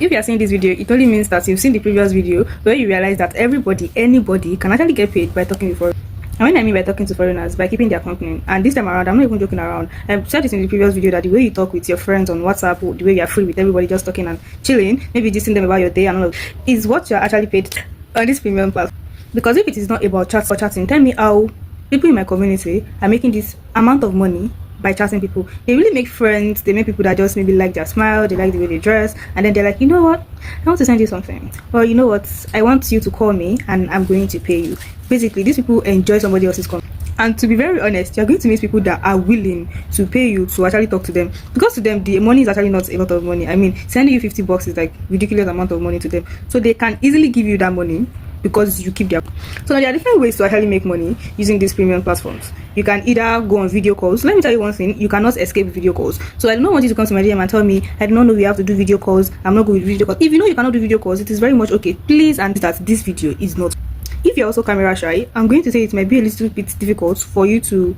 if you are seeing this video, it only means that you've seen the previous video where you realize that anybody can actually get paid by talking before. And when I mean by talking to foreigners, by keeping their company. And this time around, I'm not even joking around. I've said this in the previous video that the way you talk with your friends on WhatsApp, or the way you are free with everybody, just talking and chilling, maybe just them about your day and all of, is what you're actually paid on this premium platform. Because if it is not about chat or chatting, tell me how people in my community are making this amount of money by chatting people. They really make friends, they make people that just maybe like their smile, they like the way they dress, and then they're like, you know what, I want to send you something, or you know what, I want you to call me and I'm going to pay you. Basically, these people enjoy somebody else's company. And to be very honest, you're going to meet people that are willing to pay you to actually talk to them, because to them the money is actually not a lot of money. I mean, sending you $50 is like ridiculous amount of money to them, so they can easily give you that money because you keep their. So now there are different ways to actually make money using these premium platforms. You can either go on video calls. Let me tell you one thing, you cannot escape video calls. So I do not want you to come to my DM and tell me I do not know we have to do video calls, I'm not good with video calls. If you know you cannot do video calls, it is very much okay, please, and that this video is not. If you're also camera shy, I'm going to say it might be a little bit difficult for you to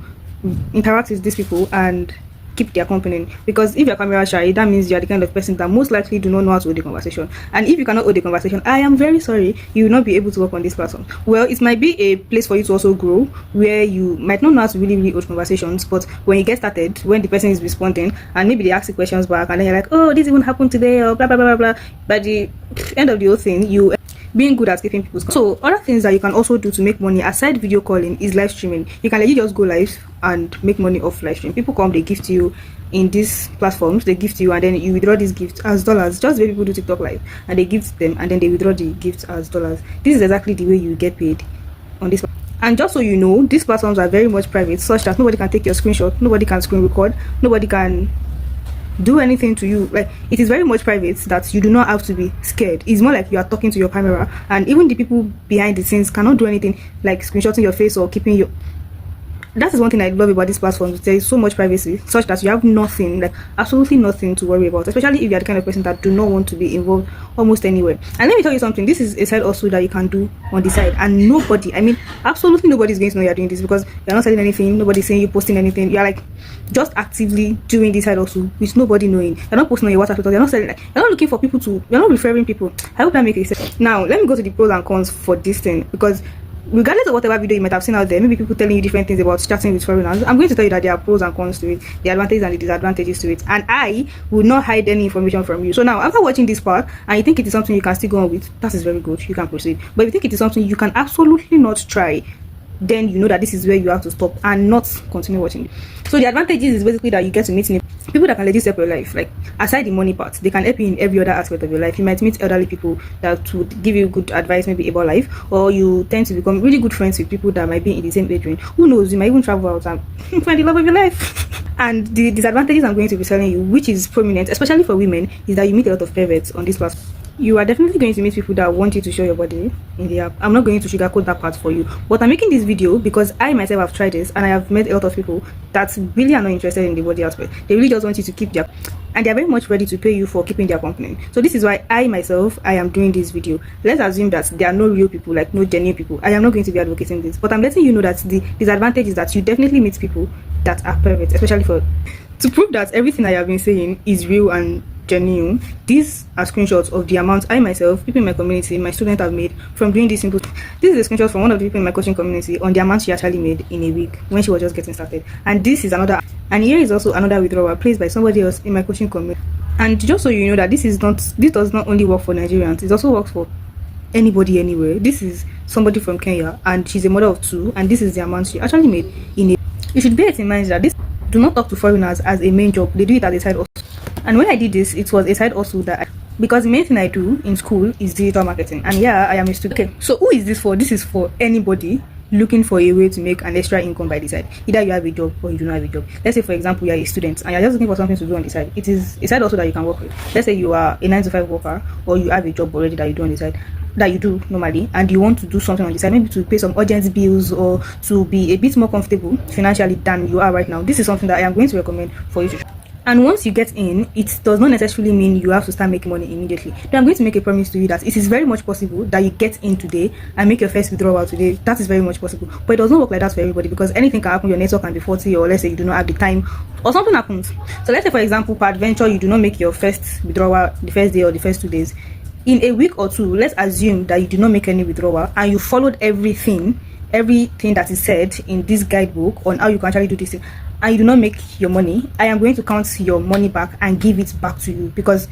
interact with these people and keep their company, because if you're camera shy, that means you're the kind of person that most likely do not know how to hold the conversation. And if you cannot hold the conversation, I am very sorry, you will not be able to work on this platform. Well, it might be a place for you to also grow, where you might not know how to really hold conversations, but when you get started, when the person is responding and maybe they ask you questions back and then you're like, oh, this even happened today, or blah blah blah blah blah, by the end of the whole thing, you being good at keeping people's. So other things that you can also do to make money aside video calling is live streaming. You can just go live and make money off live stream. People come, they gift you in these platforms, they gift you and then you withdraw these gifts as dollars, just the way people do TikTok live, and they gift them and then they withdraw the gifts as dollars. This is exactly the way you get paid on this. And just so you know, these platforms are very much private, such that nobody can take your screenshot, nobody can screen record, nobody can do anything to you. Like, it is very much private, that you do not have to be scared. It's more like you are talking to your camera, and even the people behind the scenes cannot do anything like screenshotting your face or keeping your. That is one thing I love about this platform. There is so much privacy, such that you have nothing, like absolutely nothing to worry about, especially if you are the kind of person that do not want to be involved almost anywhere. And let me tell you something, this is a side also that you can do on the side, and nobody, I mean absolutely nobody is going to know you're doing this, because you're not selling anything, nobody's saying you posting anything. You're like just actively doing this side also with nobody knowing. You're not posting on your WhatsApp, you're not selling, like, you're not looking for people to, you're not referring people. I hope that makes sense. Now let me go to the pros and cons for this thing, because regardless of whatever video you might have seen out there, maybe people telling you different things about chatting with foreigners, I'm going to tell you that there are pros and cons to it, the advantages and the disadvantages to it, and I will not hide any information from you. So now, after watching this part and you think it is something you can still go on with, that is very good, you can proceed. But if you think it is something you can absolutely not try, then you know that this is where you have to stop and not continue watching. So the advantages is basically that you get to meet people that can legit help your life. Like, aside the money part, they can help you in every other aspect of your life. You might meet elderly people that would give you good advice maybe about life, or you tend to become really good friends with people that might be in the same age range. Who knows, you might even travel out and find the love of your life. And the disadvantages I'm going to be telling you, which is prominent especially for women, is that you meet a lot of perverts on this platform. You are definitely going to meet people that want you to show your body in the app. I'm not going to sugarcoat that part for you, but I'm making this video because I myself have tried this, and I have met a lot of people that really are not interested in the body aspect. They really just want you to keep their, and they are very much ready to pay you for keeping their company. So this is why I myself, I am doing this video. Let's assume that there are no real people, like no genuine people. I am not going to be advocating this, but I'm letting you know that the disadvantage is that you definitely meet people that are perverts, especially for, to prove that everything I have been saying is real and genuine. These are screenshots of the amount I myself, people in my community, my students have made from doing this simple. This is a screenshot from one of the people in my coaching community on the amount she actually made in a week when she was just getting started. And this is another, and here is also another withdrawal placed by somebody else in my coaching community. And just so you know that this does not only work for Nigerians, it also works for anybody anywhere. This is somebody from Kenya, and she's a mother of 2, and this is the amount she actually made in a. You should bear it in mind that this, do not talk to foreigners as a main job, they do it as a side also. And when I did this, it was a side also that because the main thing I do in school is digital marketing, and yeah, I am a student. Okay, so who is this for? This is for anybody looking for a way to make an extra income by the side. Either you have a job or you do not have a job. Let's say, for example, you are a student and you're just looking for something to do on the side. It is a side also that you can work with. Let's say you are a 9-to-5 worker, or you have a job already that you do on the side, that you do normally, and you want to do something on the side, maybe to pay some urgent bills or to be a bit more comfortable financially than you are right now. This is something that I am going to recommend for you to. And once you get in, it does not necessarily mean you have to start making money immediately. Then I'm going to make a promise to you that it is very much possible that you get in today and make your first withdrawal today. That is very much possible. But it does not work like that for everybody, because anything can happen. Your network can be faulty, or let's say you do not have the time, or something happens. So let's say, for example, per adventure, you do not make your first withdrawal the first day or the first 2 days. In a week or two, let's assume that you do not make any withdrawal and you followed everything that is said in this guidebook on how you can actually do this thing, and you do not make your money, I am going to count your money back and give it back to you. Because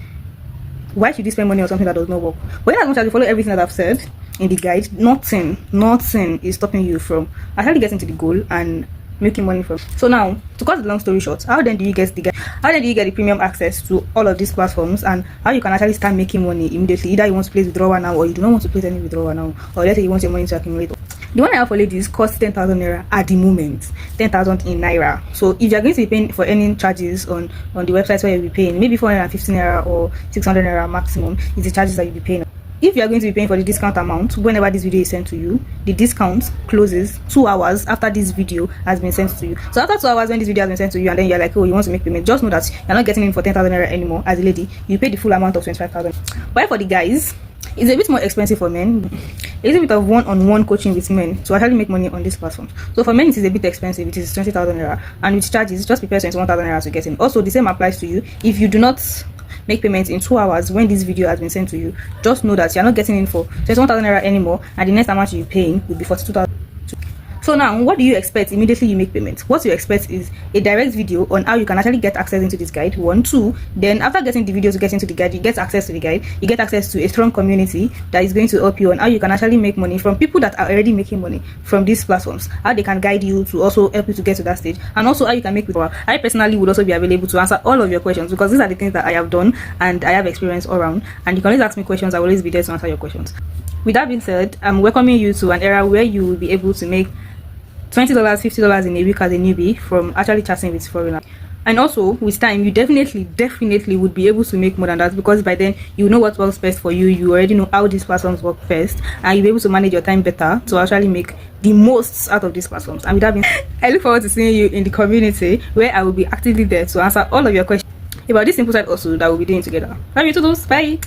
why should you spend money on something that does not work? But as much as you follow everything that I've said in the guide, nothing is stopping you from actually getting to the goal and making money from. So now, to cut the long story short, how then do you get the guide? How then do you get the premium access to all of these platforms, and how you can actually start making money immediately? Either you want to place withdrawal now, or you do not want to place any withdrawal now, or let's say you want your money to accumulate. The one I have for ladies costs 10,000 naira at the moment, 10,000 in naira. So if you're going to be paying for any charges on the websites where you'll be paying, maybe 450 naira or 600 naira maximum is the charges that you'll be paying. If you are going to be paying for the discount amount, whenever this video is sent to you, the discount closes 2 hours after this video has been sent to you. So after 2 hours when this video has been sent to you, and then you're like, oh, you want to make payment, just know that you're not getting in for 10,000 naira anymore. As a lady, you pay the full amount of 25,000. But for the guys, it's a bit more expensive for men. It's a bit of one-on-one coaching with men to actually make money on this platform. So for men, it is a bit expensive. It is 20,000 naira, and with charges, just prepare 21,000 naira to get in. Also, the same applies to you. If you do not make payments in 2 hours when this video has been sent to you, just know that you're not getting in for 21,000 naira anymore, and the next amount you're paying will be 42,000. So now, what do you expect immediately you make payments? What you expect is a direct video on how you can actually get access into this guide. 1, 2. Then after getting the video to get into the guide, you get access to the guide. You get access to a strong community that is going to help you on how you can actually make money from people that are already making money from these platforms. How they can guide you to also help you to get to that stage, and also how you can make withdrawal. I personally would also be available to answer all of your questions, because these are the things that I have done and I have experience all around. And you can always ask me questions. I will always be there to answer your questions. With that being said, I'm welcoming you to an era where you will be able to make $20, $50 in a week as a newbie from actually chatting with foreigners. And also, with time, you definitely would be able to make more than that, because by then you know what works best for you. You already know how these platforms work best, and you'll be able to manage your time better to actually make the most out of these platforms. And with that being said, I look forward to seeing you in the community, where I will be actively there to answer all of your questions about this simple side also that we'll be doing together. Love you to those. Bye.